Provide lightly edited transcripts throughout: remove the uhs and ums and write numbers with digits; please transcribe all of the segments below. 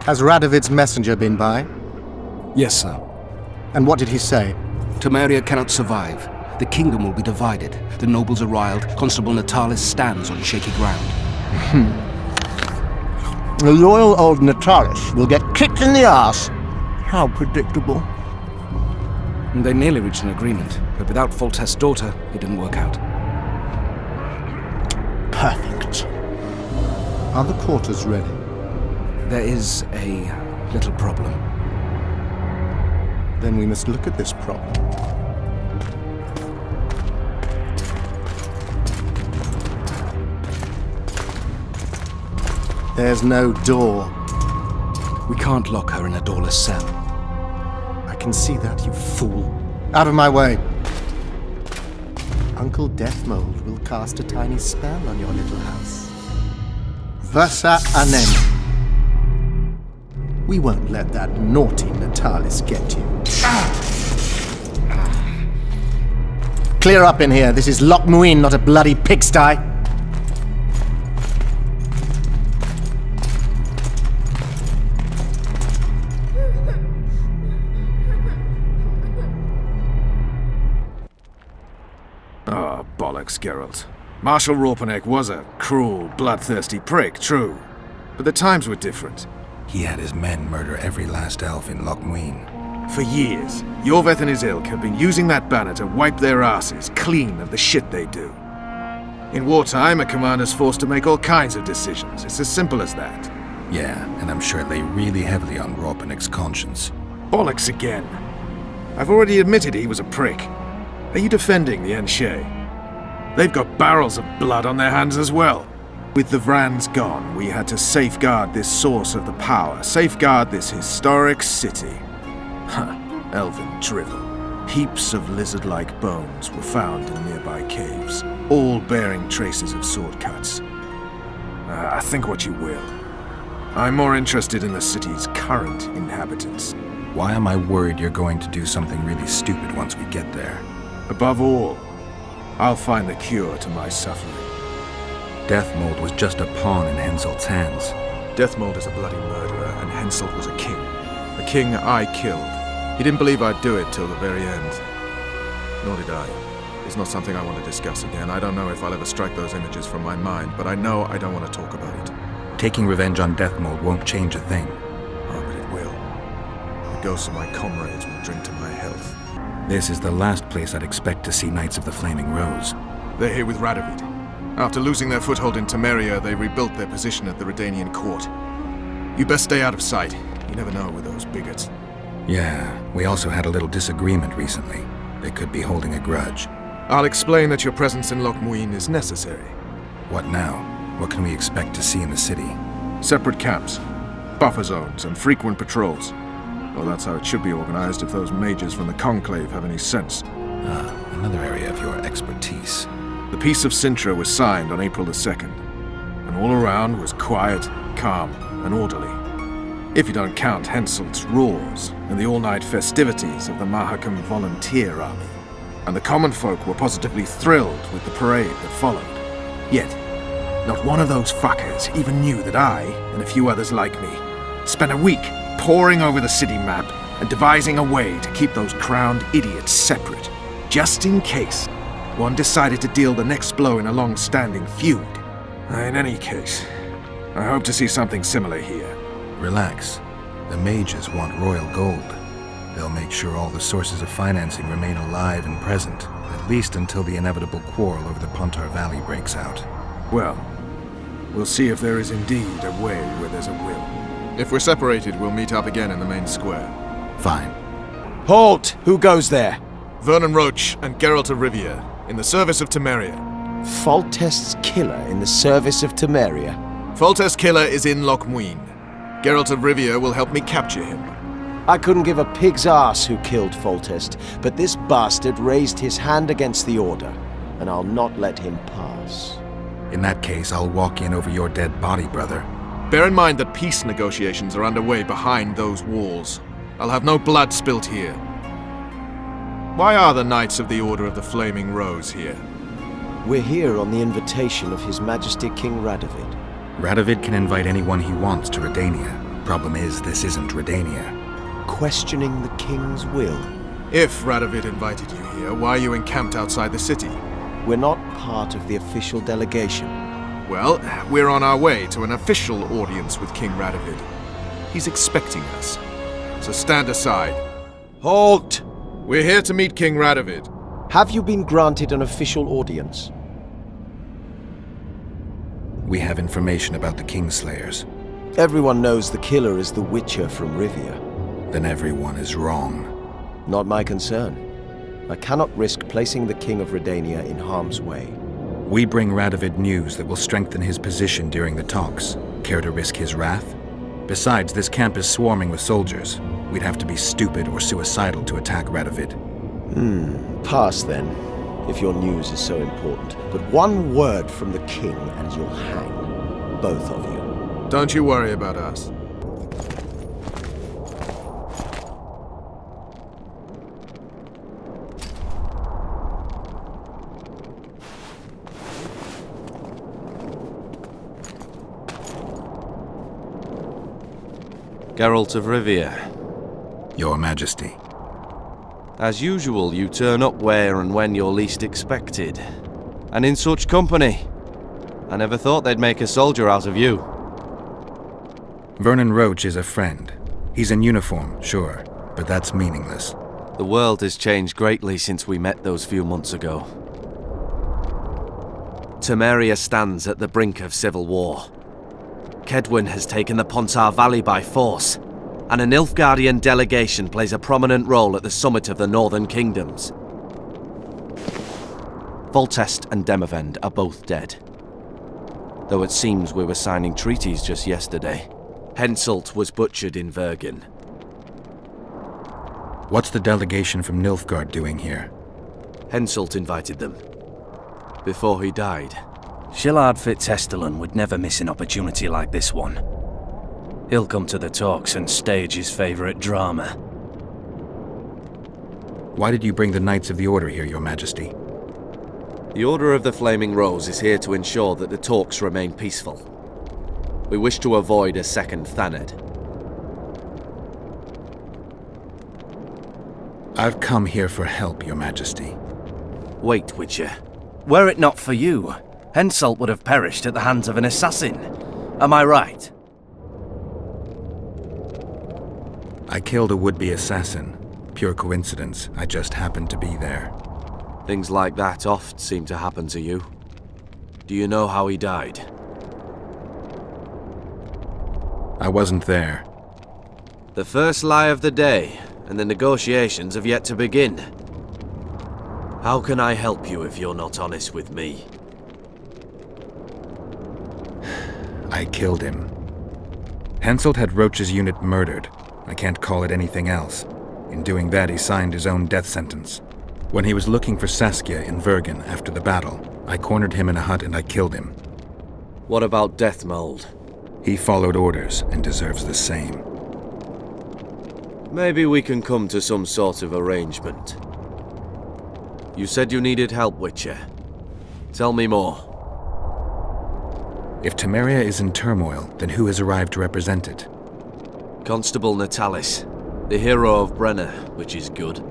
Has Radovid's messenger been by? Yes, sir. And what did he say? Temeria cannot survive. The kingdom will be divided. The nobles are riled. Constable Natalis stands on shaky ground. The loyal old Natalis will get kicked in the arse. How predictable. They nearly reached an agreement, but without Foltest's daughter, it didn't work out. Perfect. Are the quarters ready? There is a little problem. Then we must look at this problem. There's no door. We can't lock her in a doorless cell. I can see that, you fool. Out of my way. Uncle Deathmold will cast a tiny spell on your little house. Versa Anem. We won't let that naughty Natalis get you. Clear up in here. This is Loch Muin, not a bloody pigsty. Oh, bollocks, Geralt. Marshal Raupenek was a cruel, bloodthirsty prick, true. But the times were different. He had his men murder every last elf in Loch Muin. For years, Yorveth and his ilk have been using that banner to wipe their asses clean of the shit they do. In wartime, a commander's forced to make all kinds of decisions. It's as simple as that. Yeah, and I'm sure it lay really heavily on Raupenek's conscience. Bollocks again. I've already admitted he was a prick. Are you defending the Enshe? They've got barrels of blood on their hands as well. With the Vrans gone, we had to safeguard this source of the power, safeguard this historic city. Huh, elven drivel. Heaps of lizard-like bones were found in nearby caves, all bearing traces of sword cuts. Think what you will. I'm more interested in the city's current inhabitants. Why am I worried you're going to do something really stupid once we get there? Above all, I'll find the cure to my suffering. Deathmold was just a pawn in Henselt's hands. Deathmold is a bloody murderer, and Henselt was a king. A king I killed. He didn't believe I'd do it till the very end. Nor did I. It's not something I want to discuss again. I don't know if I'll ever strike those images from my mind, but I know I don't want to talk about it. Taking revenge on Deathmold won't change a thing. Oh, but it will. The ghosts of my comrades will drink to my health. This is the last place I'd expect to see Knights of the Flaming Rose. They're here with Radovid. After losing their foothold in Temeria, they rebuilt their position at the Redanian court. You best stay out of sight. You never know with those bigots. Yeah, we also had a little disagreement recently. They could be holding a grudge. I'll explain that your presence in Loch Muin is necessary. What now? What can we expect to see in the city? Separate camps, buffer zones, and frequent patrols. Well, that's how it should be organized if those mages from the Conclave have any sense. Another area of your expertise. The Peace of Sintra was signed on April the 2nd, and all around was quiet, calm, and orderly. If you don't count Henselt's roars and the all-night festivities of the Mahakam Volunteer Army. And the common folk were positively thrilled with the parade that followed. Yet, not one of those fuckers even knew that I, and a few others like me, spent a week poring over the city map and devising a way to keep those crowned idiots separate, just in case one decided to deal the next blow in a long-standing feud. In any case, I hope to see something similar here. Relax. The mages want royal gold. They'll make sure all the sources of financing remain alive and present, at least until the inevitable quarrel over the Pontar Valley breaks out. Well, we'll see if there is indeed a way where there's a will. If we're separated, we'll meet up again in the main square. Fine. Halt! Who goes there? Vernon Roche and Geralt of Rivia, in the service of Temeria. Foltest's killer in the service of Temeria. Foltest's killer is in Loch Muin. Geralt of Rivia will help me capture him. I couldn't give a pig's ass who killed Foltest, but this bastard raised his hand against the Order, and I'll not let him pass. In that case, I'll walk in over your dead body, brother. Bear in mind that peace negotiations are underway behind those walls. I'll have no blood spilt here. Why are the Knights of the Order of the Flaming Rose here? We're here on the invitation of His Majesty King Radovid. Radovid can invite anyone he wants to Redania. Problem is, this isn't Redania. Questioning the king's will. If Radovid invited you here, why are you encamped outside the city? We're not part of the official delegation. Well, we're on our way to an official audience with King Radovid. He's expecting us. So stand aside. Halt! We're here to meet King Radovid. Have you been granted an official audience? We have information about the Kingslayers. Everyone knows the killer is the Witcher from Rivia. Then everyone is wrong. Not my concern. I cannot risk placing the King of Redania in harm's way. We bring Radovid news that will strengthen his position during the talks. Care to risk his wrath? Besides, this camp is swarming with soldiers. We'd have to be stupid or suicidal to attack Radovid. Pass then, if your news is so important. But one word from the king and you'll hang. Both of you. Don't you worry about us. Geralt of Rivia. Your Majesty. As usual, you turn up where and when you're least expected. And in such company. I never thought they'd make a soldier out of you. Vernon Roche is a friend. He's in uniform, sure, but that's meaningless. The world has changed greatly since we met those few months ago. Temeria stands at the brink of civil war. Kedwin has taken the Pontar Valley by force, and a Nilfgaardian delegation plays a prominent role at the summit of the Northern Kingdoms. Foltest and Demavend are both dead. Though it seems we were signing treaties just yesterday. Henselt was butchered in Vergen. What's the delegation from Nilfgaard doing here? Henselt invited them. Before he died. Shillard Fitzhestelin would never miss an opportunity like this one. He'll come to the talks and stage his favorite drama. Why did you bring the Knights of the Order here, Your Majesty? The Order of the Flaming Rose is here to ensure that the talks remain peaceful. We wish to avoid a second Thaned. I've come here for help, Your Majesty. Wait, Witcher. Were it not for you, Henselt would have perished at the hands of an assassin. Am I right? I killed a would-be assassin. Pure coincidence. I just happened to be there. Things like that oft seem to happen to you. Do you know how he died? I wasn't there. The first lie of the day, and the negotiations have yet to begin. How can I help you if you're not honest with me? I killed him. Henselt had Roche's unit murdered. I can't call it anything else. In doing that, he signed his own death sentence. When he was looking for Saskia in Vergen after the battle, I cornered him in a hut and I killed him. What about Deathmold? He followed orders and deserves the same. Maybe we can come to some sort of arrangement. You said you needed help, Witcher. Tell me more. If Temeria is in turmoil, then who has arrived to represent it? Constable Natalis, the hero of Brenna, which is good.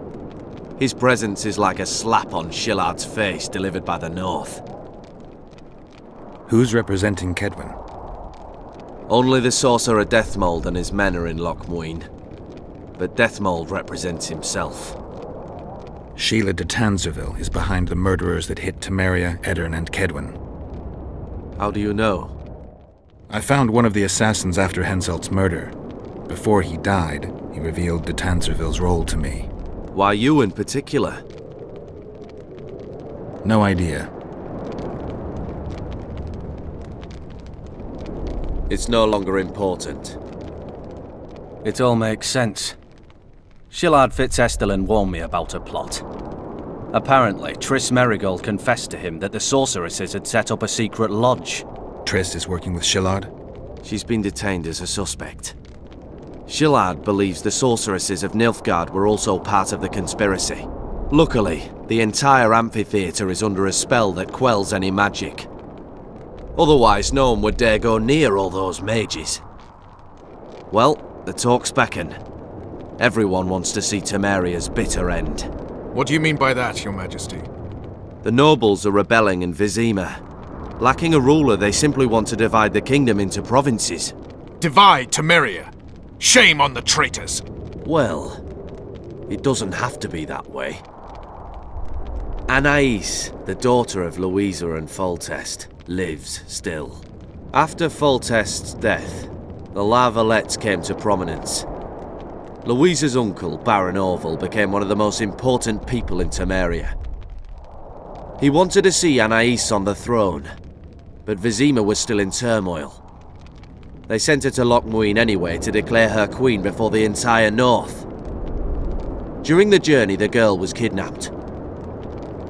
His presence is like a slap on Shillard's face delivered by the North. Who's representing Kedwin? Only the sorcerer Deathmold and his men are in Lochmuin. But Deathmold represents himself. Sheila de Tanzerville is behind the murderers that hit Temeria, Eddern, and Kedwin. How do you know? I found one of the assassins after Henselt's murder. Before he died, he revealed de Tanzerville's role to me. Why you in particular? No idea. It's no longer important. It all makes sense. Shillard Fitzhestelin warned me about a plot. Apparently, Triss Merigold confessed to him that the sorceresses had set up a secret lodge. Triss is working with Shillard? She's been detained as a suspect. Shillard believes the sorceresses of Nilfgaard were also part of the conspiracy. Luckily, the entire amphitheater is under a spell that quells any magic. Otherwise, no one would dare go near all those mages. Well, the talk's beckon. Everyone wants to see Temeria's bitter end. What do you mean by that, Your Majesty? The nobles are rebelling in Vizima. Lacking a ruler, they simply want to divide the kingdom into provinces. Divide Temeria! Shame on the traitors! Well, it doesn't have to be that way. Anais, the daughter of Louisa and Foltest, lives still. After Foltest's death, the La Valettes came to prominence. Louisa's uncle, Baron Orville, became one of the most important people in Temeria. He wanted to see Anais on the throne, but Vizima was still in turmoil. They sent her to Lochmuin anyway to declare her queen before the entire north. During the journey, the girl was kidnapped.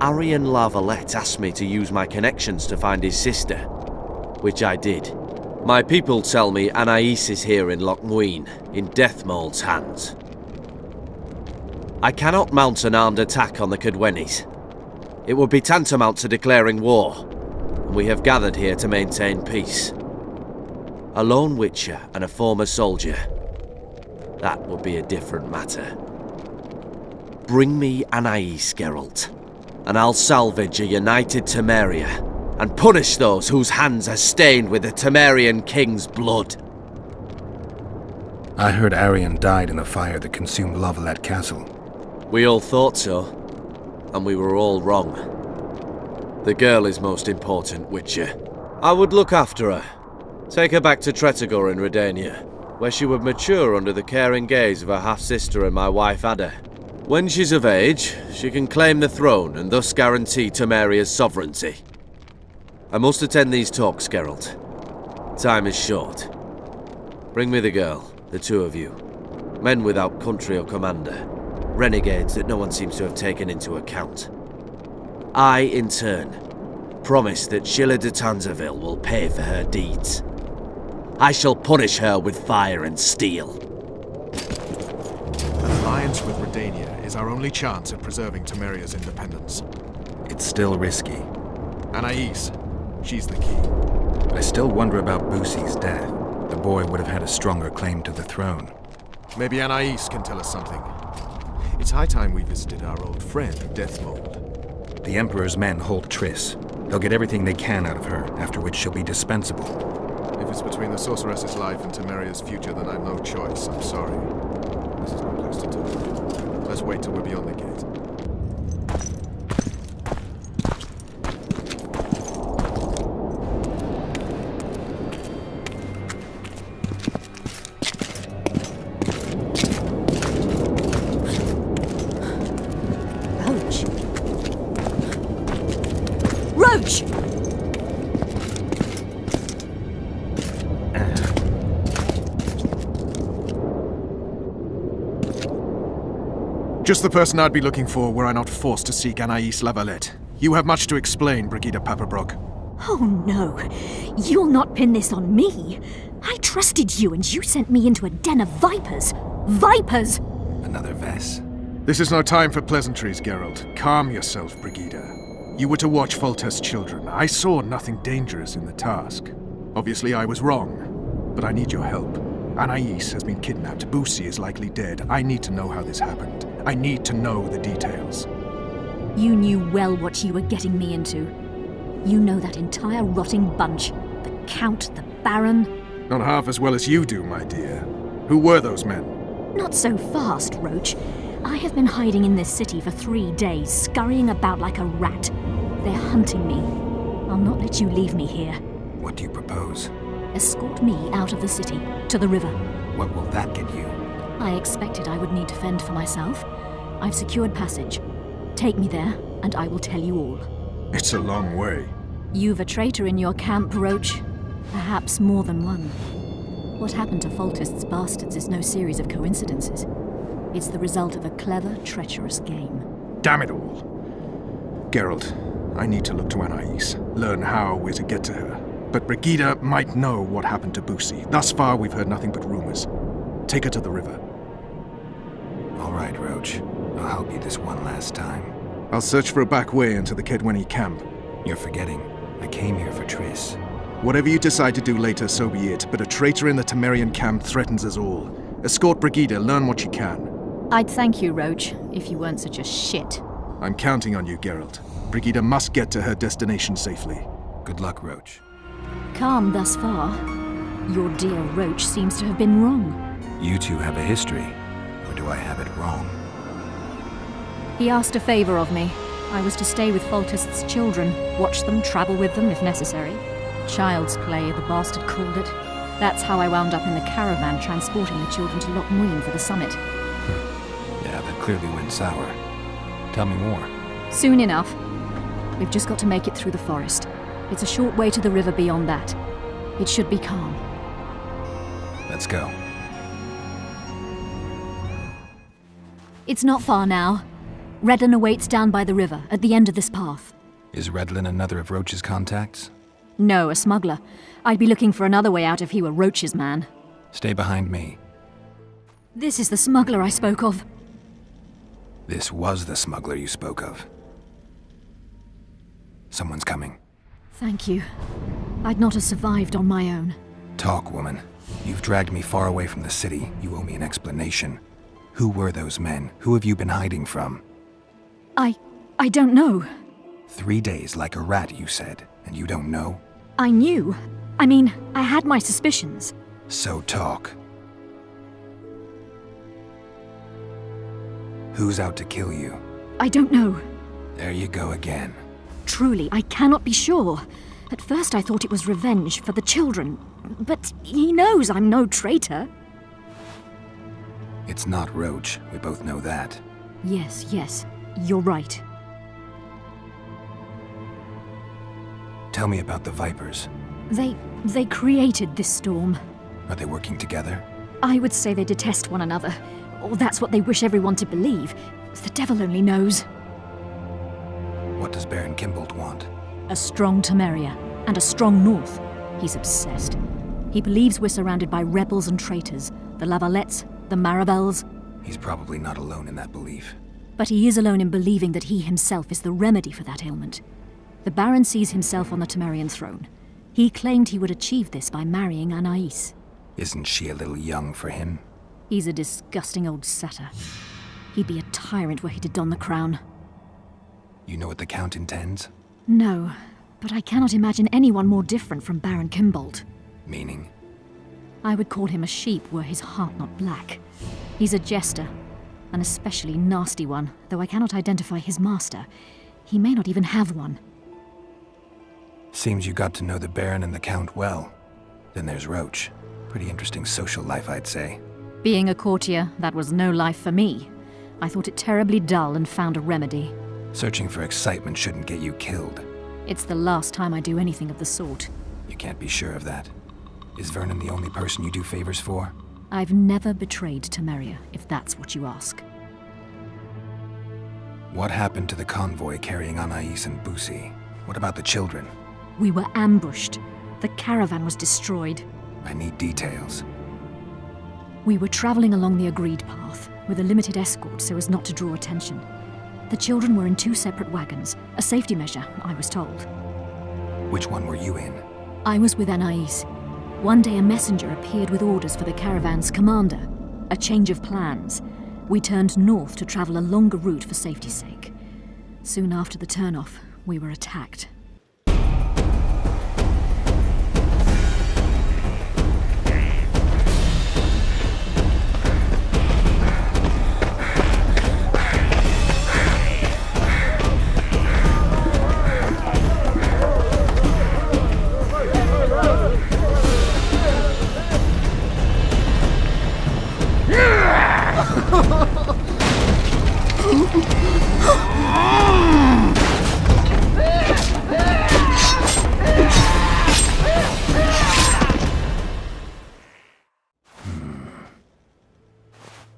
Arian La Valette asked me to use my connections to find his sister, which I did. My people tell me Anais is here in Lochmuin, in Deathmold's hands. I cannot mount an armed attack on the Cadwennis. It would be tantamount to declaring war, and we have gathered here to maintain peace. A lone witcher and a former soldier, that would be a different matter. Bring me Anais, Geralt, and I'll salvage a united Temeria and punish those whose hands are stained with the Temerian king's blood. I heard Arian died in the fire that consumed La Valette Castle. We all thought so, and we were all wrong. The girl is most important, Witcher. I would look after her. Take her back to Tretogor in Redania, where she would mature under the caring gaze of her half-sister and my wife Ada. When she's of age, she can claim the throne and thus guarantee Temeria's sovereignty. I must attend these talks, Geralt. Time is short. Bring me the girl, the two of you. Men without country or commander. Renegades that no one seems to have taken into account. I, in turn, promise that Sheila de Tanzaville will pay for her deeds. I shall punish her with fire and steel. An alliance with Redania is our only chance at preserving Temeria's independence. It's still risky. Anais, she's the key. But I still wonder about Boosie's death. The boy would have had a stronger claim to the throne. Maybe Anais can tell us something. It's high time we visited our old friend, Deathmold. The Emperor's men hold Triss. They'll get everything they can out of her, after which she'll be dispensable. If it's between the sorceress's life and Temeria's future, then I've no choice. I'm sorry. This is no place to talk. Let's wait till we're beyond the gate. Roche! Just the person I'd be looking for were I not forced to seek Anais La Valette. You have much to explain, Brigida Paperbrook. Oh no, you'll not pin this on me. I trusted you and you sent me into a den of vipers. Vipers! Another Vess. This is no time for pleasantries, Geralt. Calm yourself, Brigida. You were to watch Foltest's children. I saw nothing dangerous in the task. Obviously I was wrong, but I need your help. Anais has been kidnapped. Boosie is likely dead. I need to know how this happened. I need to know the details. You knew well what you were getting me into. You know that entire rotting bunch. The Count, the Baron. Not half as well as you do, my dear. Who were those men? Not so fast, Roche. I have been hiding in this city for 3 days, scurrying about like a rat. They're hunting me. I'll not let you leave me here. What do you propose? Escort me out of the city, to the river. What will that get you? I expected I would need to fend for myself. I've secured passage. Take me there, and I will tell you all. It's a long way. You've a traitor in your camp, Roche. Perhaps more than one. What happened to Foltest's bastards is no series of coincidences. It's the result of a clever, treacherous game. Damn it all. Geralt, I need to look to Anais, learn how we're to get to her. But Brigida might know what happened to Boosie. Thus far, we've heard nothing but rumors. Take her to the river. All right, Roche. I'll help you this one last time. I'll search for a back way into the Kedwenny camp. You're forgetting. I came here for Triss. Whatever you decide to do later, so be it, but a traitor in the Temerian camp threatens us all. Escort Brigida, learn what you can. I'd thank you, Roche, if you weren't such a shit. I'm counting on you, Geralt. Brigida must get to her destination safely. Good luck, Roche. Calm thus far. Your dear Roche seems to have been wrong. You two have a history, or do I have it wrong? He asked a favor of me. I was to stay with Foltest's children, watch them, travel with them if necessary. Child's play, the bastard called it. That's how I wound up in the caravan transporting the children to Loch Muin for the summit. Yeah, that clearly went sour. Tell me more. Soon enough. We've just got to make it through the forest. It's a short way to the river beyond that. It should be calm. Let's go. It's not far now. Redlin awaits down by the river, at the end of this path. Is Redlin another of Roche's contacts? No, a smuggler. I'd be looking for another way out if he were Roche's man. Stay behind me. This is the smuggler I spoke of. This was the smuggler you spoke of. Someone's coming. Thank you. I'd not have survived on my own. Talk, woman. You've dragged me far away from the city. You owe me an explanation. Who were those men? Who have you been hiding from? I don't know. 3 days like a rat, you said, and you don't know? I knew. I mean, I had my suspicions. So talk. Who's out to kill you? I don't know. There you go again. Truly, I cannot be sure. At first I thought it was revenge for the children. But he knows I'm no traitor. It's not Roche. We both know that. Yes. You're right. Tell me about the Vipers. They created this storm. Are they working together? I would say they detest one another. Or that's what they wish everyone to believe. The devil only knows. What does Baron Kimbold want? A strong Temeria, and a strong North. He's obsessed. He believes we're surrounded by rebels and traitors. The Lavalettes, the Marabels. He's probably not alone in that belief. But he is alone in believing that he himself is the remedy for that ailment. The Baron sees himself on the Temerian throne. He claimed he would achieve this by marrying Anais. Isn't she a little young for him? He's a disgusting old satyr. He'd be a tyrant were he to don the crown. You know what the Count intends? No, but I cannot imagine anyone more different from Baron Kimbold. Meaning? I would call him a sheep were his heart not black. He's a jester, an especially nasty one, though I cannot identify his master. He may not even have one. Seems you got to know the Baron and the Count well. Then there's Roche. Pretty interesting social life, I'd say. Being a courtier, that was no life for me. I thought it terribly dull and found a remedy. Searching for excitement shouldn't get you killed. It's the last time I do anything of the sort. You can't be sure of that. Is Vernon the only person you do favors for? I've never betrayed Temeria, if that's what you ask. What happened to the convoy carrying Anais and Busi? What about the children? We were ambushed. The caravan was destroyed. I need details. We were traveling along the agreed path, with a limited escort so as not to draw attention. The children were in 2 separate wagons, a safety measure, I was told. Which one were you in? I was with Anais. One day a messenger appeared with orders for the caravan's commander. A change of plans. We turned north to travel a longer route for safety's sake. Soon after the turnoff, we were attacked.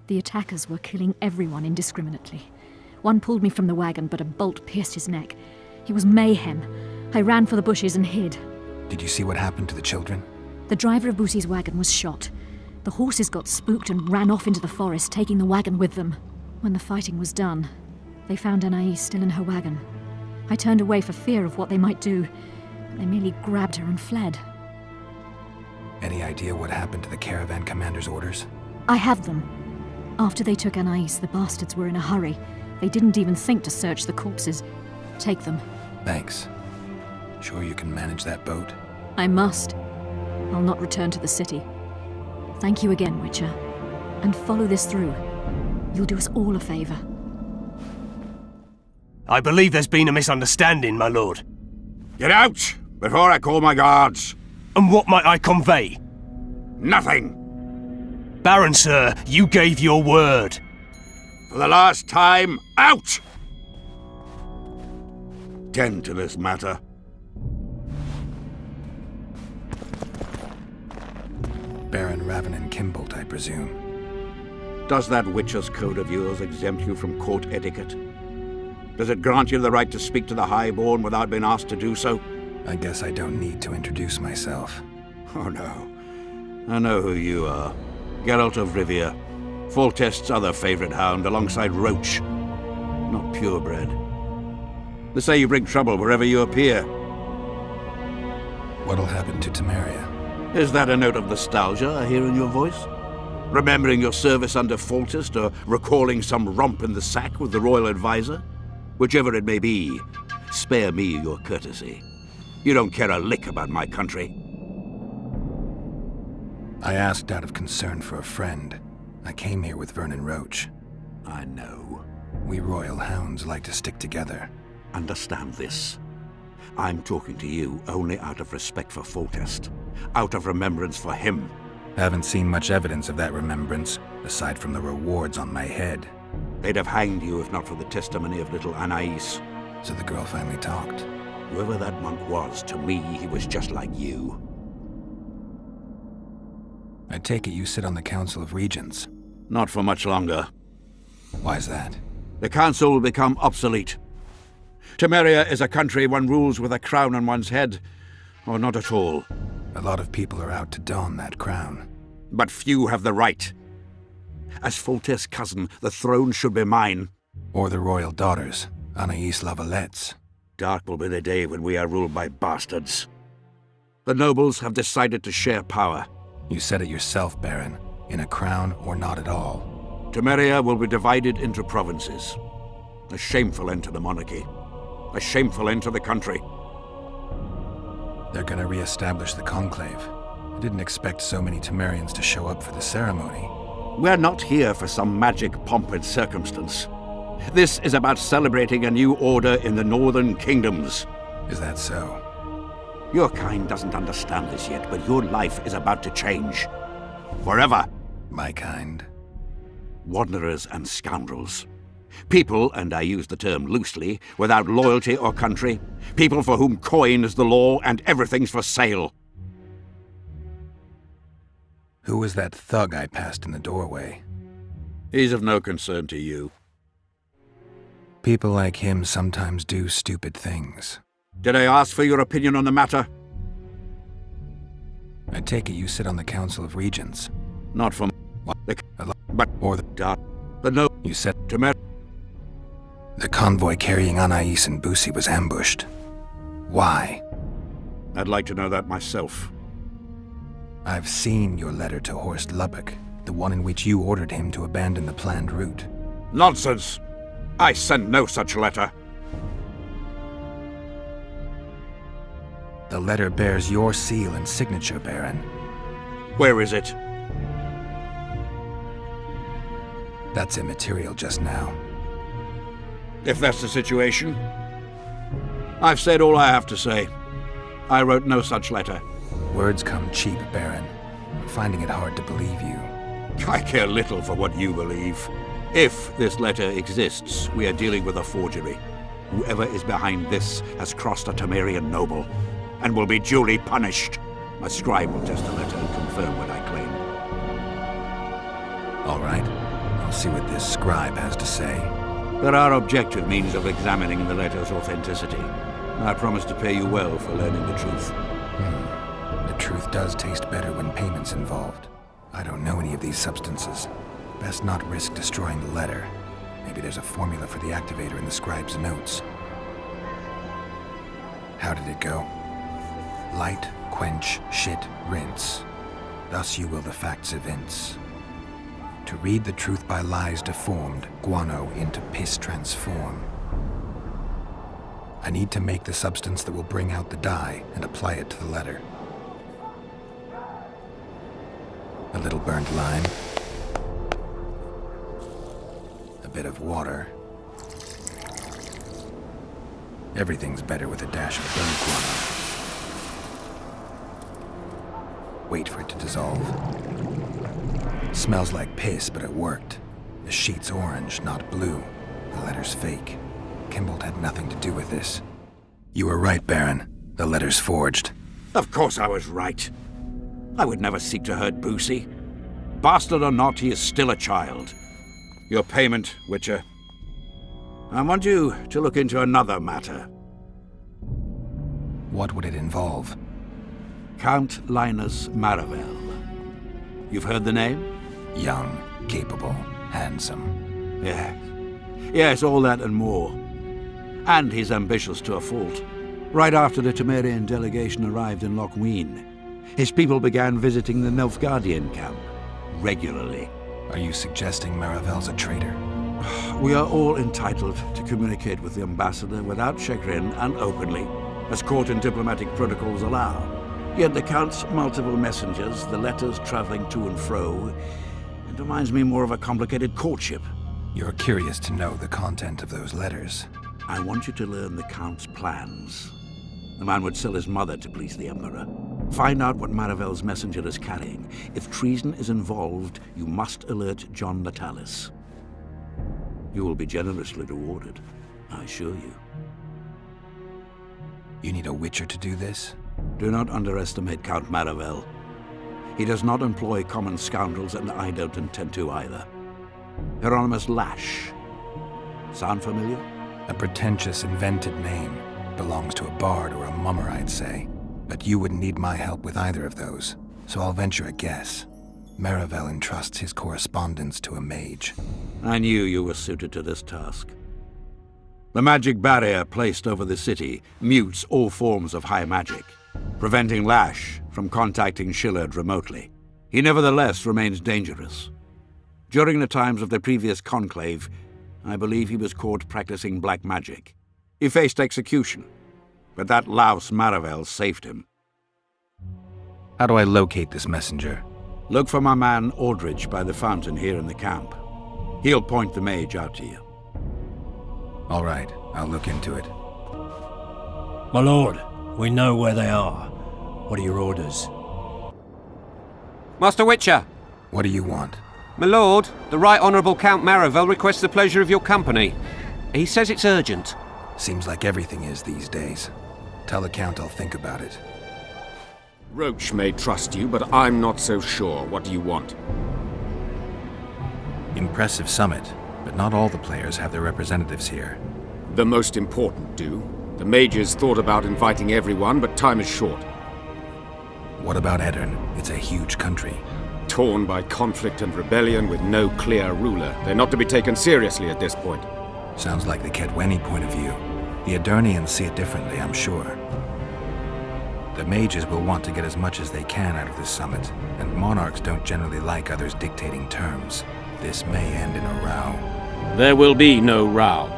The attackers were killing everyone indiscriminately. One pulled me from the wagon, but a bolt pierced his neck. It was mayhem. I ran for the bushes and hid. Did you see what happened to the children? The driver of Busi's wagon was shot. The horses got spooked and ran off into the forest, taking the wagon with them. When the fighting was done, they found Anais still in her wagon. I turned away for fear of what they might do. They merely grabbed her and fled. Any idea what happened to the caravan commander's orders? I have them. After they took Anais, the bastards were in a hurry. They didn't even think to search the corpses. Take them. Thanks. Sure you can manage that boat? I must. I'll not return to the city. Thank you again, Witcher. And follow this through. You'll do us all a favor. I believe there's been a misunderstanding, my lord. Get out, before I call my guards. And what might I convey? Nothing. Baron, sir, you gave your word. For the last time, out! Tend to this matter. Baron Ravenin Kimbolt, I presume. Does that Witcher's code of yours exempt you from court etiquette? Does it grant you the right to speak to the Highborn without being asked to do so? I guess I don't need to introduce myself. Oh no. I know who you are. Geralt of Rivia. Foltest's other favorite hound alongside Roche. Not purebred. They say you bring trouble wherever you appear. What'll happen to Temeria? Is that a note of nostalgia I hear in your voice? Remembering your service under Foltest, or recalling some romp in the sack with the royal advisor? Whichever it may be, spare me your courtesy. You don't care a lick about my country. I asked out of concern for a friend. I came here with Vernon Roche. I know. We royal hounds like to stick together. Understand this. I'm talking to you only out of respect for Foltest, out of remembrance for him. Haven't seen much evidence of that remembrance, aside from the rewards on my head. They'd have hanged you if not for the testimony of little Anais. So the girl finally talked. Whoever that monk was, to me, he was just like you. I take it you sit on the Council of Regents. Not for much longer. Why's that? The council will become obsolete. Temeria is a country one rules with a crown on one's head, or not at all. A lot of people are out to don that crown. But few have the right. As Foltest's cousin, the throne should be mine. Or the royal daughters, Anais Lavalette's. Dark will be the day when we are ruled by bastards. The nobles have decided to share power. You said it yourself, Baron. In a crown or not at all. Temeria will be divided into provinces. A shameful end to the monarchy. A shameful end to the country. They're gonna re-establish the conclave. I didn't expect so many Temerians to show up for the ceremony. We're not here for some magic pomp and circumstance. This is about celebrating a new order in the northern kingdoms. Is that so? Your kind doesn't understand this yet, but your life is about to change. Forever. My kind? Wanderers and scoundrels. People, and I use the term loosely, without loyalty or country. People for whom coin is the law and everything's for sale. Who was that thug I passed in the doorway? He's of no concern to you. People like him sometimes do stupid things. Did I ask for your opinion on the matter? I take it you sit on the Council of Regents. Not from but or the dark. But no, you said Temeria. the convoy carrying Anais and Busi was ambushed. Why? I'd like to know that myself. I've seen your letter to Horst Lubbock, the one in which you ordered him to abandon the planned route. Nonsense! I sent no such letter. The letter bears your seal and signature, Baron. Where is it? That's immaterial just now. If that's the situation, I've said all I have to say. I wrote no such letter. Words come cheap, Baron. I'm finding it hard to believe you. I care little for what you believe. If this letter exists, we are dealing with a forgery. Whoever is behind this has crossed a Temerian noble, and will be duly punished. My scribe will test the letter and confirm what I claim. All right. I'll see what this scribe has to say. There are objective means of examining the letter's authenticity. I promise to pay you well for learning the truth. The truth does taste better when payment's involved. I don't know any of these substances. Best not risk destroying the letter. Maybe there's a formula for the activator in the scribe's notes. How did it go? Light, quench, shit, rinse. thus you will the facts evince. To read the truth by lies deformed, guano into piss transform. I need to make the substance that will bring out the dye and apply it to the letter. A little burnt lime. A bit of water. Everything's better with a dash of burnt guano. Wait for it to dissolve. Smells like piss, but it worked. The sheet's orange, not blue. The letter's fake. Kimbold had nothing to do with this. You were right, Baron. The letter's forged. Of course I was right. I would never seek to hurt Boosie. Bastard or not, he is still a child. Your payment, Witcher. I want you to look into another matter. What would it involve? Count Linus Maravel. You've heard the name? Young, capable, handsome. Yes. Yes, all that and more. And he's ambitious to a fault. Right after the Temerian delegation arrived in Lochween, his people began visiting the Nilfgaardian camp regularly. Are you suggesting Maravel's a traitor? We are all entitled to communicate with the ambassador without chagrin and openly, as court and diplomatic protocols allow. Yet the Count's multiple messengers, the letters traveling to and fro, it reminds me more of a complicated courtship. You're curious to know the content of those letters. I want you to learn the Count's plans. The man would sell his mother to please the Emperor. Find out what Maravel's messenger is carrying. If treason is involved, you must alert John Natalis. You will be generously rewarded, I assure you. You need a Witcher to do this? Do not underestimate Count Maravel. He does not employ common scoundrels, and I don't intend to either. Hieronymus Lash. Sound familiar? A pretentious, invented name. Belongs to a bard or a mummer, I'd say. But you wouldn't need my help with either of those, so I'll venture a guess. Maravel entrusts his correspondence to a mage. I knew you were suited to this task. The magic barrier placed over the city mutes all forms of high magic, preventing Lash from contacting Shillard remotely. He nevertheless remains dangerous. During the times of the previous conclave, I believe he was caught practicing black magic. He faced execution, but that louse Maravel saved him. How do I locate this messenger? Look for my man Aldridge by the fountain here in the camp. He'll point the mage out to you. All right, I'll look into it. My lord, we know where they are. What are your orders? Master Witcher! What do you want? My lord, the Right Honourable Count Maravel requests the pleasure of your company. He says it's urgent. Seems like everything is these days. Tell the Count I'll think about it. Roche may trust you, but I'm not so sure. What do you want? Impressive summit, but not all the players have their representatives here. The most important do. The mages thought about inviting everyone, but time is short. What about Edirn? It's a huge country. Torn by conflict and rebellion with no clear ruler. They're not to be taken seriously at this point. Sounds like the Kedweni point of view. The Edirnians see it differently, I'm sure. The mages will want to get as much as they can out of this summit, and monarchs don't generally like others dictating terms. This may end in a row. There will be no row.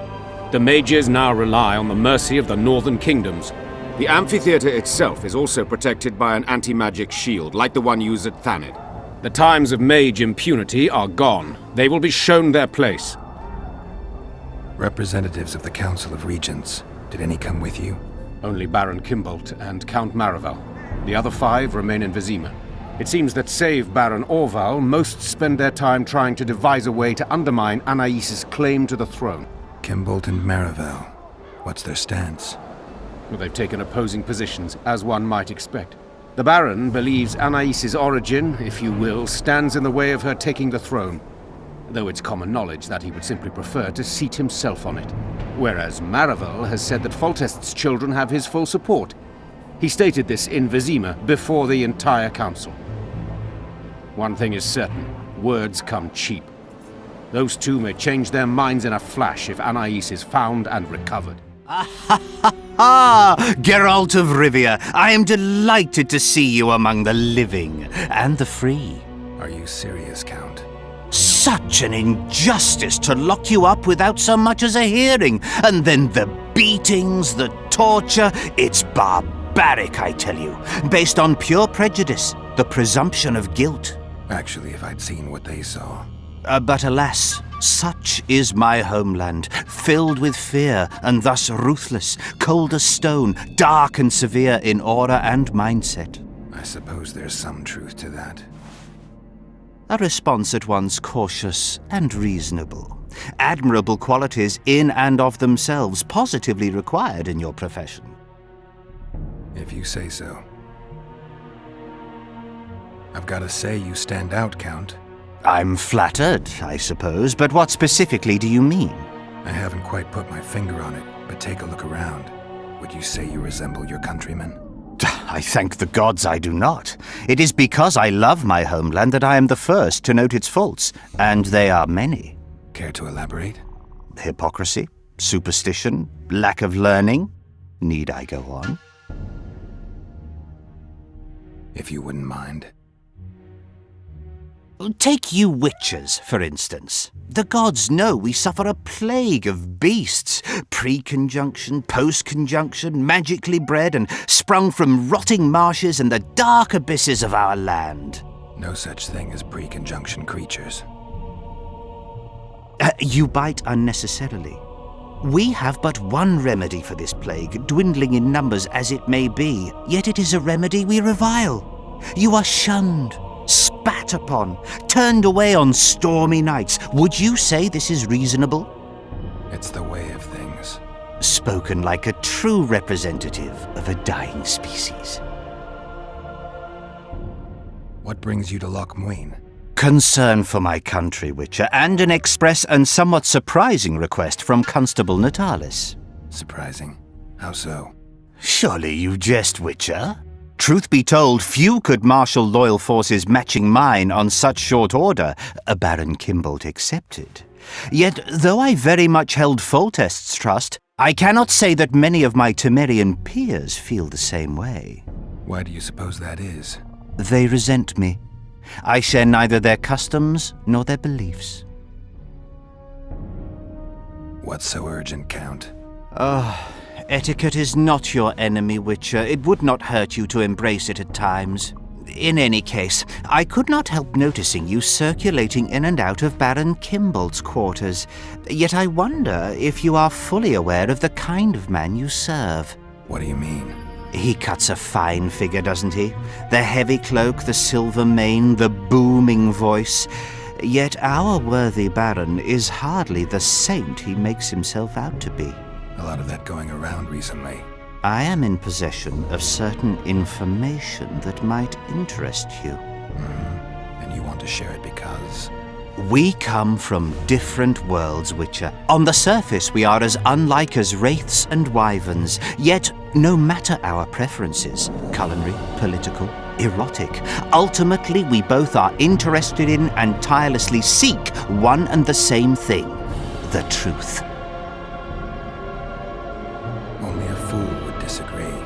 The mages now rely on the mercy of the northern kingdoms. The amphitheater itself is also protected by an anti-magic shield, like the one used at Thanid. The times of mage impunity are gone. They will be shown their place. Representatives of the Council of Regents. Did any come with you? Only Baron Kimbolt and Count Maravel. The other 5 remain in Vizima. It seems that save Baron Orval, most spend their time trying to devise a way to undermine Anais' claim to the throne. Kimbolt and Maravel. What's their stance? Well, they've taken opposing positions, as one might expect. The Baron believes Anais' origin, if you will, stands in the way of her taking the throne, though it's common knowledge that he would simply prefer to seat himself on it. Whereas Maravel has said that Foltest's children have his full support. He stated this in Vizima before the entire council. One thing is certain, words come cheap. Those two may change their minds in a flash if Anais is found and recovered. ha! Geralt of Rivia, I am delighted to see you among the living and the free. Are you serious, Count? Such an injustice to lock you up without so much as a hearing, and then the beatings, the torture, it's barbaric, I tell you, based on pure prejudice, the presumption of guilt. Actually, if I'd seen what they saw. But alas, such is my homeland, filled with fear and thus ruthless, cold as stone, dark and severe in aura and mindset. I suppose there's some truth to that. A response at once cautious and reasonable. Admirable qualities in and of themselves, positively required in your profession. If you say so. I've got to say you stand out, Count. I'm flattered, I suppose, but what specifically do you mean? I haven't quite put my finger on it, but take a look around. Would you say you resemble your countrymen? I thank the gods I do not. It is because I love my homeland that I am the first to note its faults, and they are many. Care to elaborate? Hypocrisy, superstition, lack of learning. Need I go on? If you wouldn't mind. Take you witchers, for instance. The gods know we suffer a plague of beasts, pre-conjunction, post-conjunction, magically bred and sprung from rotting marshes and the dark abysses of our land. No such thing as pre-conjunction creatures. You bite unnecessarily. We have but one remedy for this plague, dwindling in numbers as it may be, yet it is a remedy we revile. You are shunned, spat upon, turned away on stormy nights. Would you say this is reasonable? It's the way of things. Spoken like a true representative of a dying species. What brings you to Loch Muin? Concern for my country, Witcher, and an express and somewhat surprising request from Constable Natalis. Surprising? How so? Surely you jest, Witcher? Truth be told, few could marshal loyal forces matching mine on such short order, Baron Kimbolt excepted. Yet, though I very much held Foltest's trust, I cannot say that many of my Temerian peers feel the same way. Why do you suppose that is? They resent me. I share neither their customs nor their beliefs. What's so urgent, Count? Etiquette is not your enemy, Witcher. It would not hurt you to embrace it at times. In any case, I could not help noticing you circulating in and out of Baron Kimbolt's quarters. Yet I wonder if you are fully aware of the kind of man you serve. What do you mean? He cuts a fine figure, doesn't he? The heavy cloak, the silver mane, the booming voice. Yet our worthy Baron is hardly the saint he makes himself out to be. A lot of that going around recently. I am in possession of certain information that might interest you. And you want to share it because? We come from different worlds, Witcher. On the surface, we are as unlike as wraiths and wyverns. Yet, no matter our preferences, culinary, political, erotic, ultimately we both are interested in and tirelessly seek one and the same thing: the truth. Only a fool would disagree.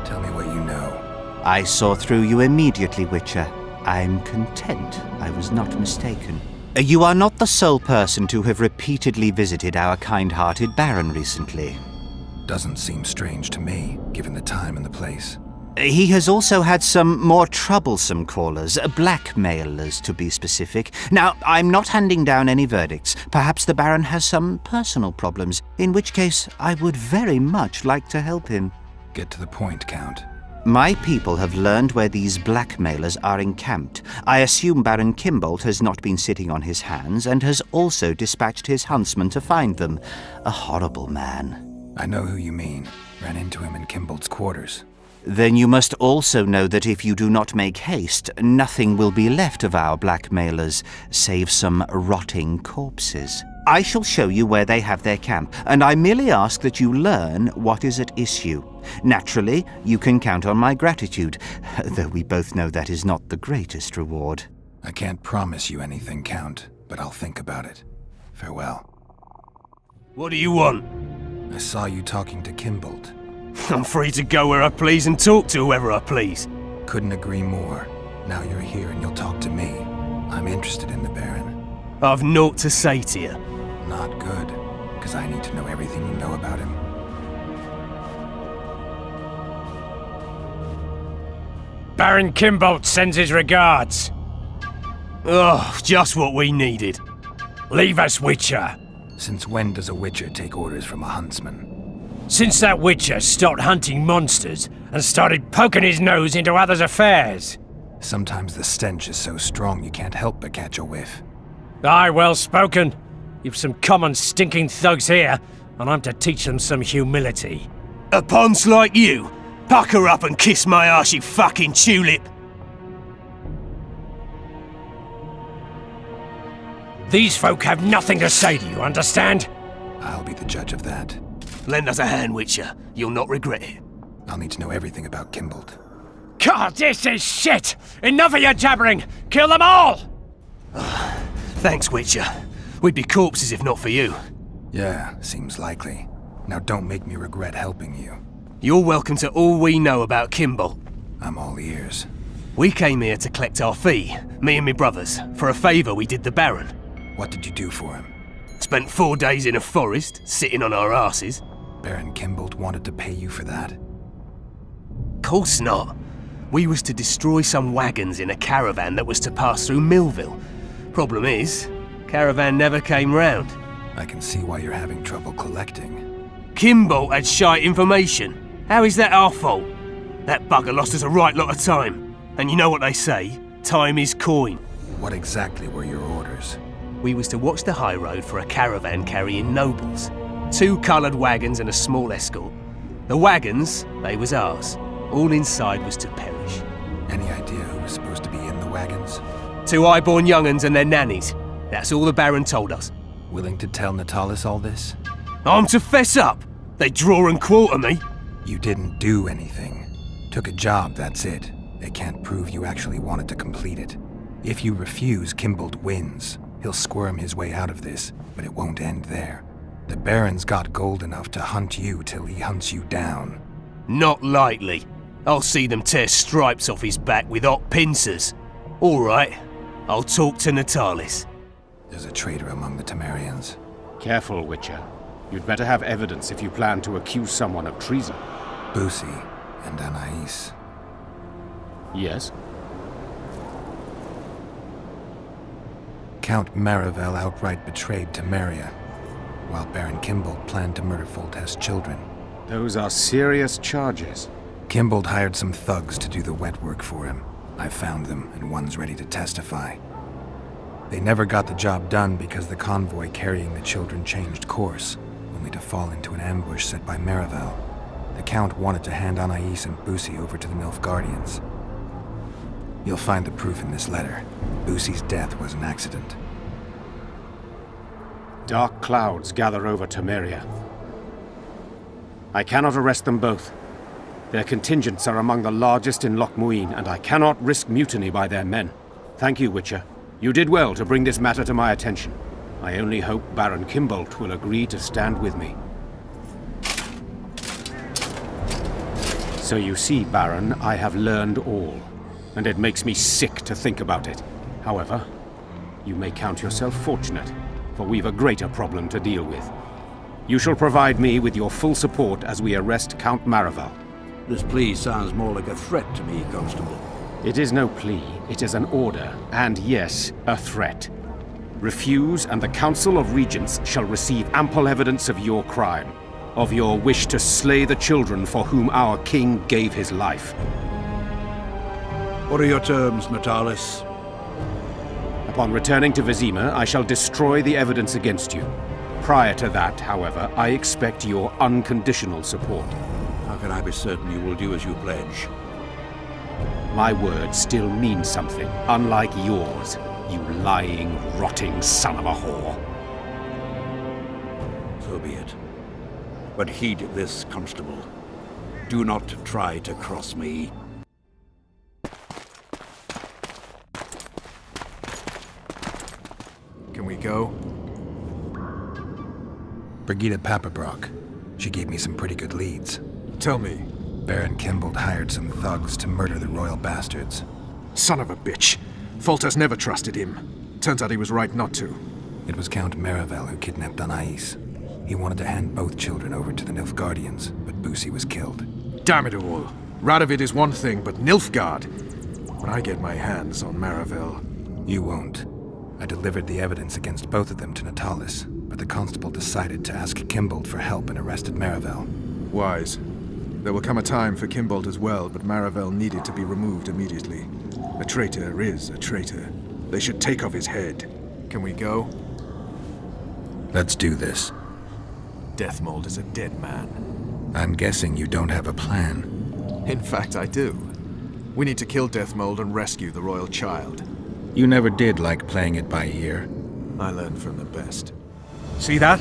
Tell me what you know. I saw through you immediately, Witcher. I'm content I was not mistaken. You are not the sole person to have repeatedly visited our kind-hearted Baron recently. Doesn't seem strange to me, given the time and the place. He has also had some more troublesome callers, blackmailers to be specific. Now, I'm not handing down any verdicts. Perhaps the Baron has some personal problems, in which case I would very much like to help him. Get to the point, Count. My people have learned where these blackmailers are encamped. I assume Baron Kimbolt has not been sitting on his hands and has also dispatched his huntsman to find them. A horrible man. I know who you mean. Ran into him in Kimbolt's quarters. Then you must also know that if you do not make haste, nothing will be left of our blackmailers, save some rotting corpses. I shall show you where they have their camp, and I merely ask that you learn what is at issue. Naturally, you can count on my gratitude, though we both know that is not the greatest reward. I can't promise you anything, Count, but I'll think about it. Farewell. What do you want? I saw you talking to Kimbolt. I'm free to go where I please and talk to whoever I please. Couldn't agree more. Now you're here and you'll talk to me. I'm interested in the Baron. I've naught to say to you. Not good, because I need to know everything you know about him. Baron Kimbolt sends his regards. Oh, just what we needed. Leave us, Witcher. Since when does a Witcher take orders from a huntsman? Since that Witcher stopped hunting monsters and started poking his nose into others' affairs. Sometimes the stench is so strong you can't help but catch a whiff. Aye, well spoken. You've some common stinking thugs here, and I'm to teach them some humility. A ponce like you? Pucker up and kiss my arse, you fucking tulip! These folk have nothing to say to you, understand? I'll be the judge of that. Lend us a hand, Witcher. You'll not regret it. I'll need to know everything about Kimbolt. God, this is shit! Enough of your jabbering! Kill them all! Thanks, Witcher. We'd be corpses if not for you. Yeah, seems likely. Now don't make me regret helping you. You're welcome to all we know about Kimbolt. I'm all ears. We came here to collect our fee, me and me brothers, for a favour we did the Baron. What did you do for him? Spent 4 days in a forest, sitting on our arses. Baron Kimbolt wanted to pay you for that? Course not. We was to destroy some wagons in a caravan that was to pass through Millville. Problem is, caravan never came round. I can see why you're having trouble collecting. Kimbolt had shite information. How is that our fault? That bugger lost us a right lot of time. And you know what they say, time is coin. What exactly were your orders? We was to watch the high road for a caravan carrying nobles. 2 coloured wagons and a small escort. The wagons, they was ours. All inside was to perish. Any idea who was supposed to be in the wagons? 2 high-born young'uns and their nannies. That's all the Baron told us. Willing to tell Natalis all this? I'm to fess up. They draw and quarter me. You didn't do anything. Took a job, that's it. They can't prove you actually wanted to complete it. If you refuse, Kimbolt wins. He'll squirm his way out of this, but it won't end there. The Baron's got gold enough to hunt you till he hunts you down. Not likely. I'll see them tear stripes off his back with hot pincers. All right, I'll talk to Natalis. There's a traitor among the Temerians. Careful, Witcher. You'd better have evidence if you plan to accuse someone of treason. Busi and Anais. Yes? Count Marivel outright betrayed Temeria, while Baron Kimbolt planned to murder Foltest's children. Those are serious charges. Kimbolt hired some thugs to do the wet work for him. I found them, and one's ready to testify. They never got the job done because the convoy carrying the children changed course, only to fall into an ambush set by Marivel. The Count wanted to hand Anais and Busi over to the Nilfgaardians. You'll find the proof in this letter. Busi's death was an accident. Dark clouds gather over Temeria. I cannot arrest them both. Their contingents are among the largest in Loch Muin, and I cannot risk mutiny by their men. Thank you, Witcher. You did well to bring this matter to my attention. I only hope Baron Kimbolt will agree to stand with me. So you see, Baron, I have learned all, and it makes me sick to think about it. However, you may count yourself fortunate, for we've a greater problem to deal with. You shall provide me with your full support as we arrest Count Marivel. This plea sounds more like a threat to me, Constable. It is no plea, it is an order, and yes, a threat. Refuse, and the Council of Regents shall receive ample evidence of your crime, of your wish to slay the children for whom our king gave his life. What are your terms, Natalis? Upon returning to Vizima, I shall destroy the evidence against you. Prior to that, however, I expect your unconditional support. How can I be certain you will do as you pledge? My words still mean something, unlike yours, you lying, rotting son of a whore. So be it. But heed this, Constable. Do not try to cross me. Can we go? Brigida Papabrock. She gave me some pretty good leads. Tell me. Baron Kimbold hired some thugs to murder the royal bastards. Son of a bitch. Foltest never trusted him. Turns out he was right not to. It was Count Marivel who kidnapped Anais. He wanted to hand both children over to the Nilfgaardians, but Busi was killed. Damn it all. Radovid is one thing, but Nilfgaard... When I get my hands on Marivel... You won't. I delivered the evidence against both of them to Natalis, but the constable decided to ask Kimbold for help and arrested Marivel. Wise. There will come a time for Kimbold as well, but Marivel needed to be removed immediately. A traitor is a traitor. They should take off his head. Can we go? Let's do this. Deathmold is a dead man. I'm guessing you don't have a plan. In fact, I do. We need to kill Deathmold and rescue the royal child. You never did like playing it by ear. I learned from the best. See that?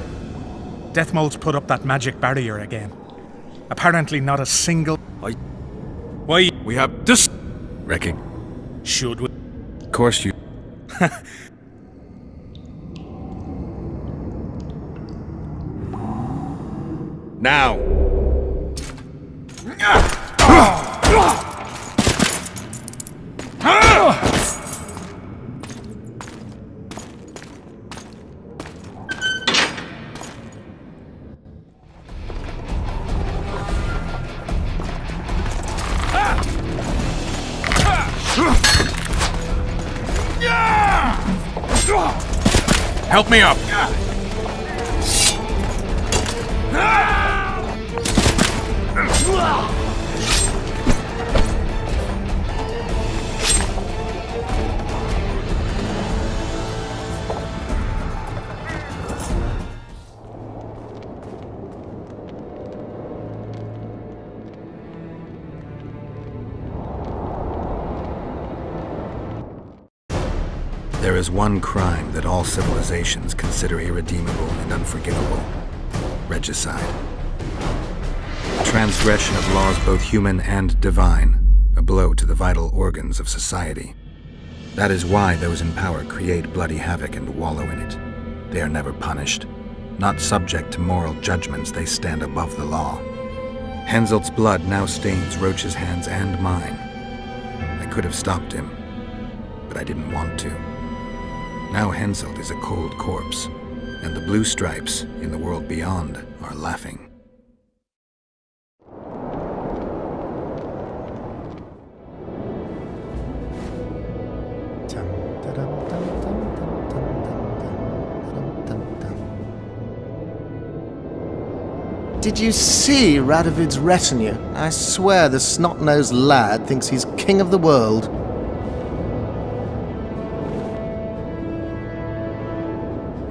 Deathmold's put up that magic barrier again. Apparently not a single... Why? We have this... Recking. Should we? Of course you... Now! Help me up! There is one crime that all civilizations consider irredeemable and unforgivable. Regicide. A transgression of laws both human and divine, a blow to the vital organs of society. That is why those in power create bloody havoc and wallow in it. They are never punished. Not subject to moral judgments, they stand above the law. Henselt's blood now stains Roche's hands and mine. I could have stopped him, but I didn't want to. Now Henselt is a cold corpse, and the blue stripes in the world beyond are laughing. Did you see Radovid's retinue? I swear the snot-nosed lad thinks he's king of the world.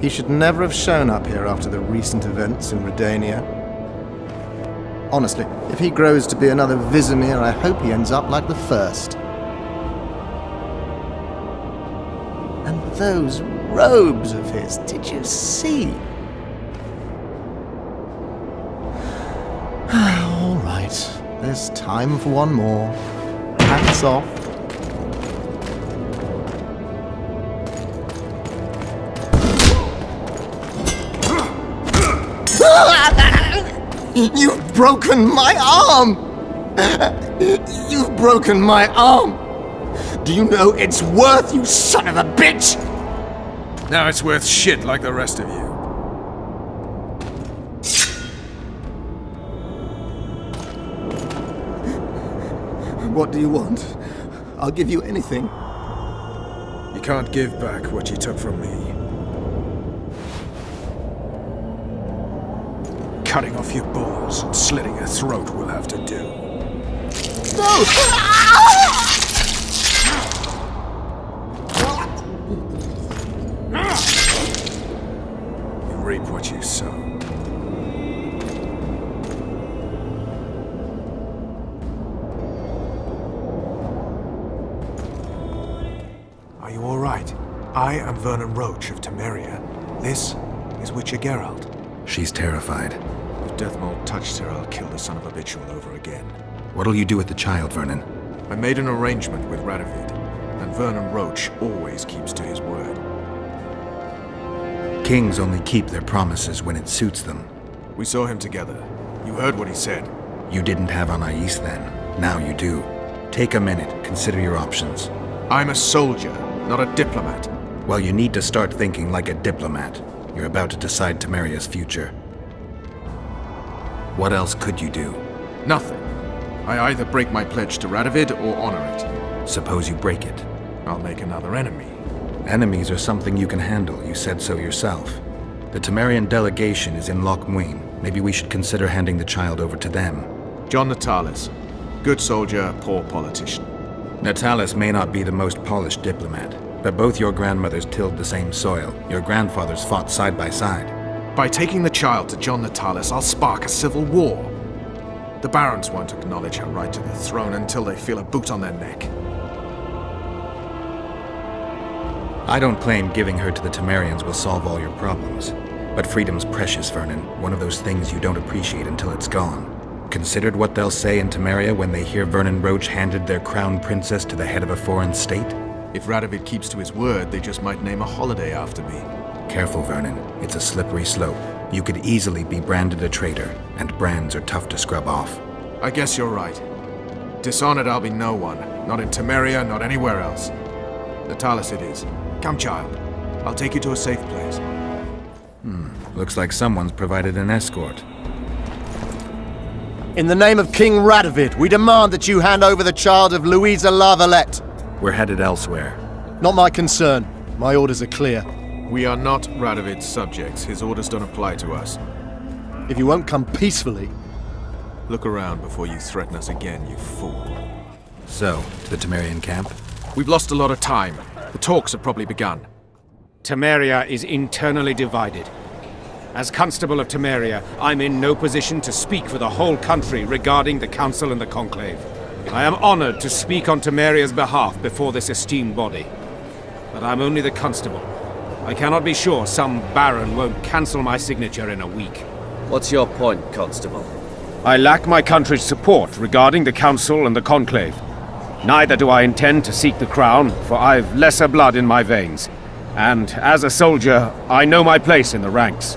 He should never have shown up here after the recent events in Redania. Honestly, if he grows to be another Vizimir, I hope he ends up like the first. And those robes of his, did you see? All right, there's time for one more. Hats off. You've broken my arm! You've broken my arm! Do you know it's worth, you son of a bitch? Now it's worth shit like the rest of you. What do you want? I'll give you anything. You can't give back what you took from me. Cutting off your balls and slitting your throat will have to do. No! You reap what you sow. Are you all right? I am Vernon Roche of Temeria. This is Witcher Geralt. She's terrified. If Deathmold touched her, I'll kill the son of a bitch all over again. What'll you do with the child, Vernon? I made an arrangement with Radovid, and Vernon Roche always keeps to his word. Kings only keep their promises when it suits them. We saw him together. You heard what he said. You didn't have Anais then. Now you do. Take a minute, consider your options. I'm a soldier, not a diplomat. Well, you need to start thinking like a diplomat. You're about to decide Temeria's future. What else could you do? Nothing. I either break my pledge to Radovid or honor it. Suppose you break it. I'll make another enemy. Enemies are something you can handle, you said so yourself. The Temerian delegation is in Loch Muin. Maybe we should consider handing the child over to them. John Natalis. Good soldier, poor politician. Natalis may not be the most polished diplomat, but both your grandmothers tilled the same soil. Your grandfathers fought side by side. By taking the child to John Natalis, I'll spark a civil war. The barons won't acknowledge her right to the throne until they feel a boot on their neck. I don't claim giving her to the Temerians will solve all your problems. But freedom's precious, Vernon. One of those things you don't appreciate until it's gone. Considered what they'll say in Temeria when they hear Vernon Roche handed their crown princess to the head of a foreign state? If Radovid keeps to his word, they just might name a holiday after me. Careful, Vernon. It's a slippery slope. You could easily be branded a traitor, and brands are tough to scrub off. I guess you're right. Dishonored I'll be no one. Not in Temeria, not anywhere else. Natalis it is. Come, child. I'll take you to a safe place. Looks like someone's provided an escort. In the name of King Radovid, we demand that you hand over the child of Louisa Lavalette. We're headed elsewhere. Not my concern. My orders are clear. We are not Radovid's subjects. His orders don't apply to us. If you won't come peacefully... Look around before you threaten us again, you fool. So, to the Temerian camp? We've lost a lot of time. The talks have probably begun. Temeria is internally divided. As Constable of Temeria, I'm in no position to speak for the whole country regarding the Council and the Conclave. I am honored to speak on Temeria's behalf before this esteemed body. But I'm only the Constable. I cannot be sure some Baron won't cancel my signature in a week. What's your point, Constable? I lack my country's support regarding the Council and the Conclave. Neither do I intend to seek the crown, for I've lesser blood in my veins. And as a soldier, I know my place in the ranks.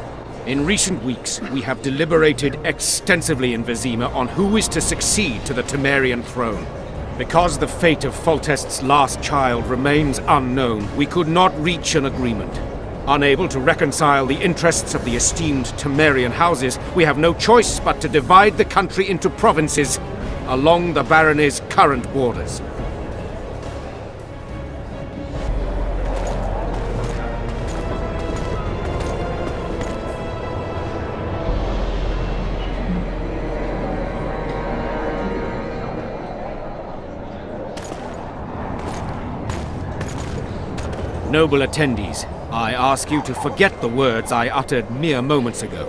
In recent weeks, we have deliberated extensively in Vizima on who is to succeed to the Temerian throne. Because the fate of Foltest's last child remains unknown, we could not reach an agreement. Unable to reconcile the interests of the esteemed Temerian houses, we have no choice but to divide the country into provinces along the barony's current borders. Noble attendees, I ask you to forget the words I uttered mere moments ago.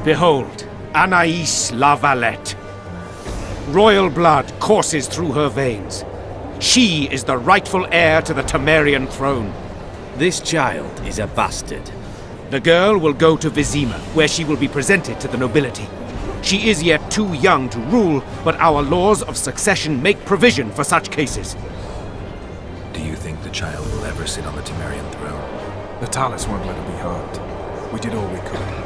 Behold, Anais Lavalette. Royal blood courses through her veins. She is the rightful heir to the Temerian throne. This child is a bastard. The girl will go to Vizima, where she will be presented to the nobility. She is yet too young to rule, but our laws of succession make provision for such cases. Do you think the child will ever sit on the Temerian throne? Natalis won't let her be harmed. We did all we could.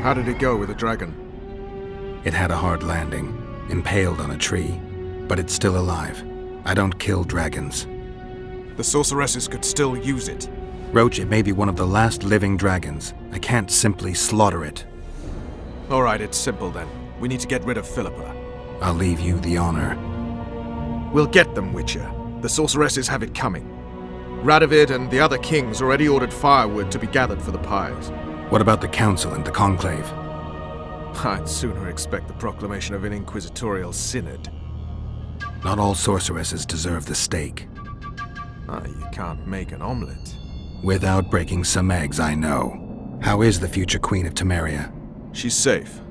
How did it go with the dragon? It had a hard landing, impaled on a tree, but it's still alive. I don't kill dragons. The sorceresses could still use it. Roche, it may be one of the last living dragons. I can't simply slaughter it. All right, it's simple then. We need to get rid of Philippa. I'll leave you the honor. We'll get them, Witcher. The sorceresses have it coming. Radovid and the other kings already ordered firewood to be gathered for the pyres. What about the council and the conclave? I'd sooner expect the proclamation of an inquisitorial synod. Not all sorceresses deserve the stake. You can't make an omelette. Without breaking some eggs, I know. How is the future Queen of Temeria? She's safe.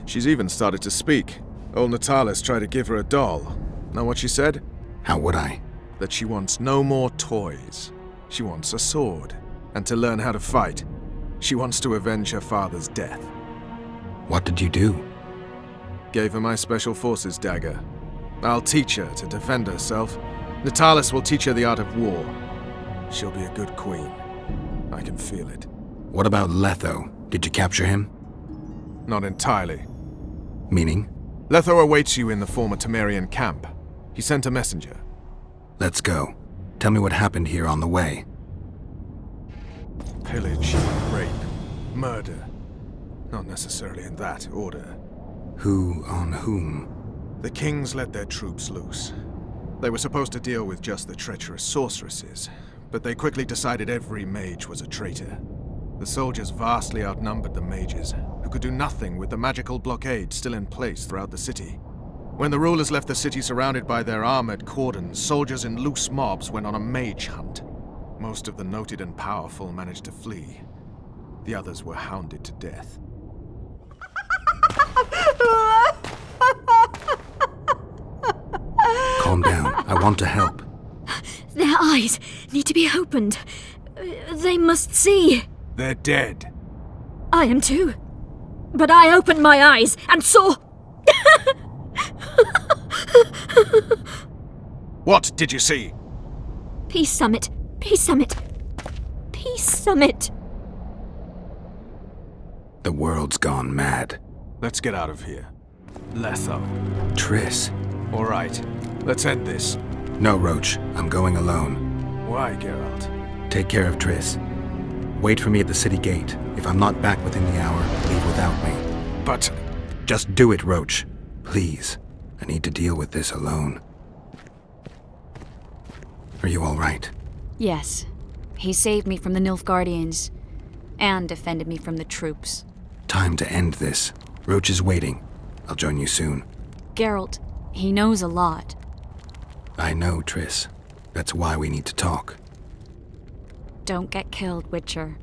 She's even started to speak. Old Natalis tried to give her a doll. Know what she said? How would I? That she wants no more toys. She wants a sword. And to learn how to fight. She wants to avenge her father's death. What did you do? Gave her my special forces dagger. I'll teach her to defend herself. Natalis will teach her the art of war. She'll be a good queen. I can feel it. What about Letho? Did you capture him? Not entirely. Meaning? Letho awaits you in the former Temerian camp. He sent a messenger. Let's go. Tell me what happened here on the way. Pillage, rape, murder. Not necessarily in that order. Who on whom? The kings let their troops loose. They were supposed to deal with just the treacherous sorceresses, but they quickly decided every mage was a traitor. The soldiers vastly outnumbered the mages, who could do nothing with the magical blockade still in place throughout the city. When the rulers left the city surrounded by their armored cordons, soldiers in loose mobs went on a mage hunt. Most of the noted and powerful managed to flee. The others were hounded to death. Calm down. I want to help. Their eyes need to be opened. They must see. They're dead. I am too. But I opened my eyes and saw... What did you see? Peace Summit. Peace Summit. Peace Summit. The world's gone mad. Let's get out of here. Letho. Triss. All right. Let's end this. No, Roche. I'm going alone. Why, Geralt? Take care of Triss. Wait for me at the city gate. If I'm not back within the hour, leave without me. But... Just do it, Roche. Please. I need to deal with this alone. Are you all right? Yes. He saved me from the Nilfgaardians, and defended me from the troops. Time to end this. Roche is waiting. I'll join you soon. Geralt, he knows a lot. I know, Triss. That's why we need to talk. Don't get killed, Witcher.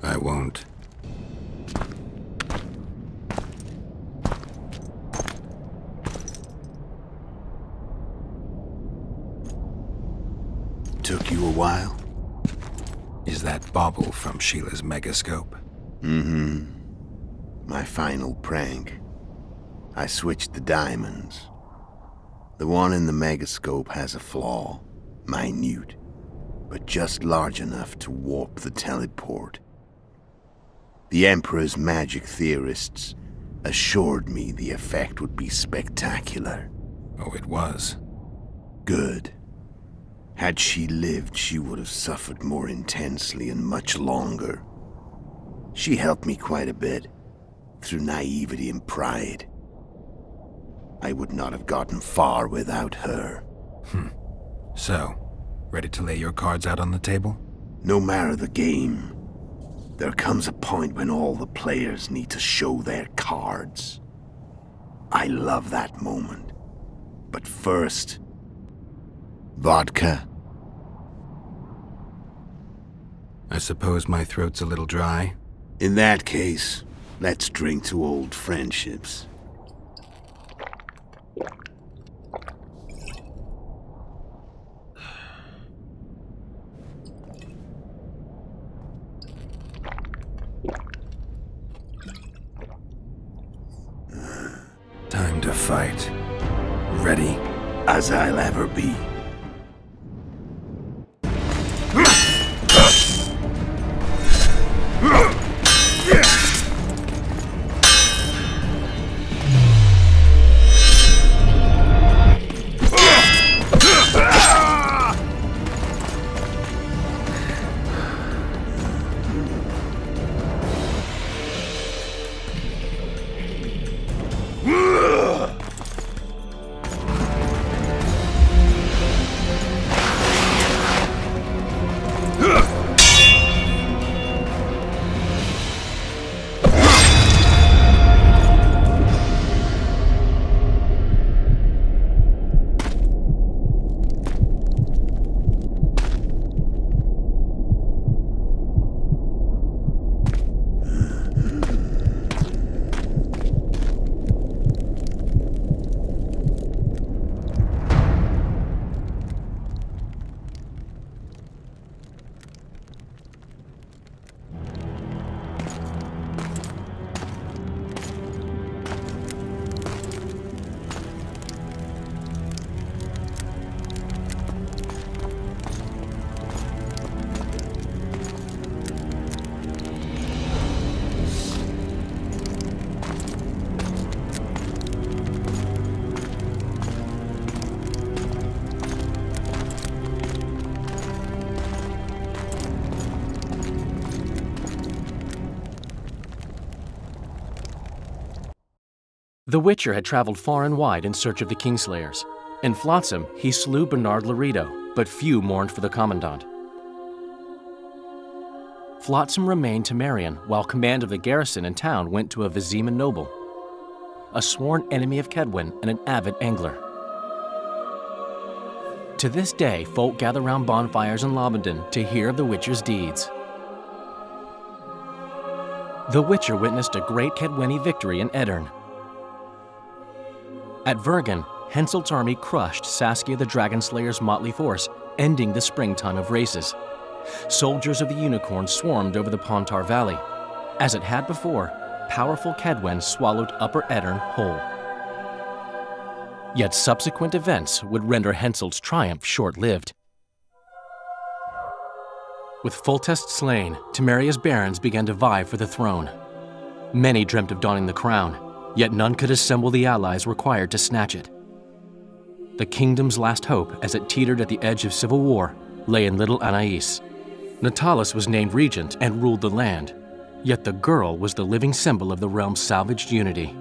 I won't. Took you a while? Is that bauble from Sheila's megascope? Mm-hmm. My final prank. I switched the diamonds. The one in the megascope has a flaw. Minute. But just large enough to warp the teleport. The Emperor's magic theorists assured me the effect would be spectacular. Oh, it was. Good. Had she lived, she would have suffered more intensely and much longer. She helped me quite a bit, through naivety and pride. I would not have gotten far without her. So, ready to lay your cards out on the table? No matter the game, there comes a point when all the players need to show their cards. I love that moment. But first... vodka? I suppose my throat's a little dry. In that case, let's drink to old friendships. Time to fight. Ready? As I'll ever be. The Witcher had traveled far and wide in search of the Kingslayers. In Flotsam, he slew Bernard Laredo, but few mourned for the Commandant. Flotsam remained Temerian, while command of the garrison and town went to a Vizima noble, a sworn enemy of Kedwen and an avid angler. To this day, folk gather round bonfires in Lobendon to hear of the Witcher's deeds. The Witcher witnessed a great Kedweni victory in Edirn. At Vergen, Henselt's army crushed Saskia the Dragonslayer's motley force, ending the springtime of races. Soldiers of the Unicorn swarmed over the Pontar Valley. As it had before, powerful Kedwen swallowed Upper Edirn whole. Yet subsequent events would render Henselt's triumph short-lived. With Foltest slain, Temeria's barons began to vie for the throne. Many dreamt of donning the crown, yet none could assemble the allies required to snatch it. The kingdom's last hope, as it teetered at the edge of civil war, lay in little Anais. Natalis was named regent and ruled the land, yet the girl was the living symbol of the realm's salvaged unity.